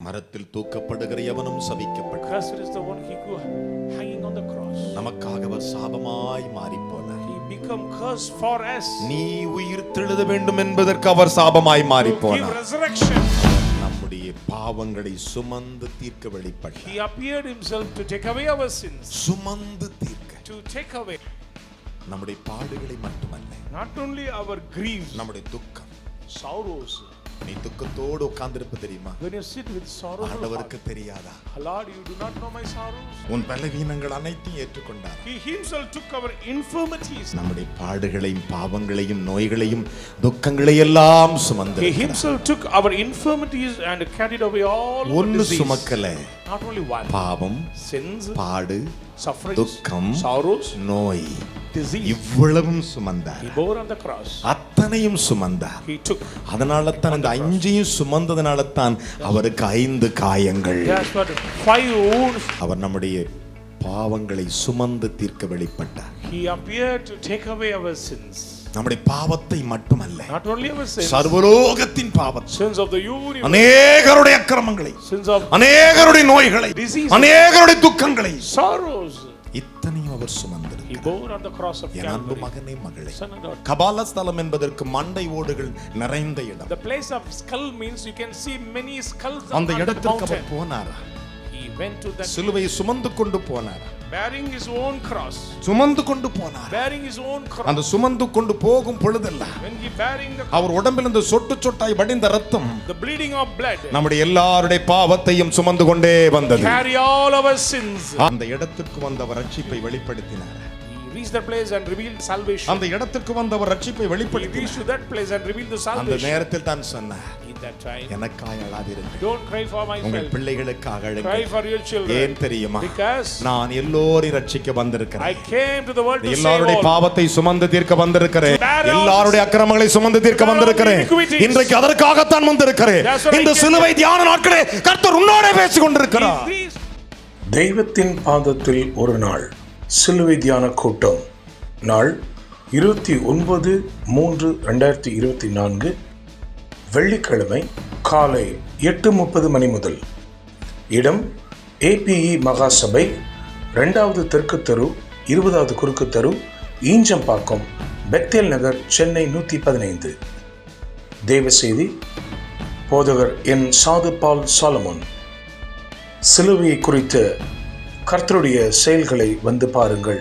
மரத்தில் தூக்கப்படுகிற எவனும் சபிக்கப்பட்டான். Cursed is the one who hanging on the cross. நமக்காக அவர் சாபமாய் மாறி போனார். He become curse for us. நீ உயிர் தெழுத வேண்டும் என்பதற்கு அவர் சாபமாய் மாறி To give போனார். resurrection. நம்முடைய பாவங்களை சுமந்து தீர்க்க வெளிப்பட்டார். He appeared himself to take away our sins. சுமந்து தீர்க்க. To take away நம்முடைய பாடுகளை மட்டுமல்ல, not only our griefs, நம்முடைய துக்கம். sorrows. நீ துக்கத்தோடு உட்கார்ந்திருப்ப தெரியுமா? When you sit with sorrow, ஆண்டவருக்கு தெரியாதா? Lord, you do not know my sorrows. உன் பலவீனங்கள் அனைத்தையும் ஏற்றுக்கொண்டார். He himself took our infirmities. நம்முடைய பாடுகளையும் பாவங்களையும் நோய்களையும் துக்கங்களையும் எல்லாம் சுமந்து He himself took our infirmities and carried away all our ஒன்னு disease. சுமக்கல. Not only one. பாவம், Sins, பாடு, sufferings, துக்கம், sorrows, நோய் disease. இவ்வளவும் சுமந்தார். He bore on the cross. அத்தனையும் சுமந்தார். He took. அதனால தான் அந்த அஞ்சையும் சுமந்ததனால தான் அவருக்கு 5 காயங்கள். That's what 5 wounds. அவர் நம்முடைய பாவங்களை சுமந்து தீர்க்க வெளிப்பட்டார். He appeared to take away our sins. நம்முடைய பாவத்தை மட்டுமல்ல, Not only our sins. சர்வலோகத்தின் பாவத்தை, Sins of the universe. அநேகருடைய அக்கிரமங்களை, Sins of அநேகருடைய நோய்களை, disease, அநேகருடைய துக்கங்களை, sorrows. இத்தனையும் அவர் சுமந்திருக்கிறார். He bore on the cross of என் அன்பு Calvary. மகனே மகளே, Son and daughter. கபால ஸ்தலம் என்பதற்கு மண்டை ஓடுகள் நிறைந்த இடம். The place of skull means you can see many skulls அந்த on the இடத்திற்கு அவர் mountain. போனார். He went to that சிலுவையை சுமந்து கொண்டு போனார். bearing his own cross. சுமந்து கொண்டு போனார். Bearing his own cross. அந்த சுமந்து கொண்டு போகும் பொழுதெல்லாம் When he bearing the அவர் உடம்பில் இந்த சொட்டு சொட்டாய் வடிந்த ரத்தம் the bleeding of blood. நம்முடைய எல்லாருடைய பாவத்தையும் சுமந்து கொண்டே வந்தது. Carry all our sins. அந்த இடத்திற்கு வந்தவர் ரட்சிப்பை வெளிப்படுத்தினார். He reached that place and revealed salvation. அந்த இடத்திற்கு வந்தவர் ரட்சிப்பை He reached வெளிப்படுத்தினார். to that place and revealed the அந்த salvation. நேரத்தில் தான் சொன்னார், In that time, எனக்காய் அழாதிருங்கள், don't cry for உங்கள் myself. பிள்ளைகளுக்காக Cry அழுங்கள். for your children. ஏன் தெரியுமா? Because நான் எல்லோரையும் ரட்சிக்க I வந்திருக்கிறேன். came to the world to save எல்லாருடைய all. பாவத்தை சுமந்து தீர்க்க வந்திருக்கிறேன். To bear all எல்லாருடைய அக்கிரமங்களை சுமந்து தீர்க்க bear all வந்திருக்கிறேன். iniquities. இன்றைக்கு அதற்காகத்தான் வந்திருக்கிறேன். That's what I இந்த came. சிலுவை தியான நாட்களே கர்த்தர் உன்னோட பேசிக் கொண்டிருக்கிறார். Please. தெய்வத்தின் பாதத்தில் ஒரு நாள் சிலுவை தியான கூட்டம். நாள் 29/3/2024 வெள்ளிக்கிழமை காலை 8:30 மணி முதல். இடம் APE மகாசபை, 2வது தெற்கு தெரு, 20வது குறுக்கு தெரு, ஈஞ்சம்பாக்கம், பெத்தேல் நகர், சென்னை 115. தேவ செய்தி போதகர் என் சாது பால் சாலமோன். சிலுவையை குறித்த கர்த்தருடைய செயல்களை வந்து பாருங்கள்.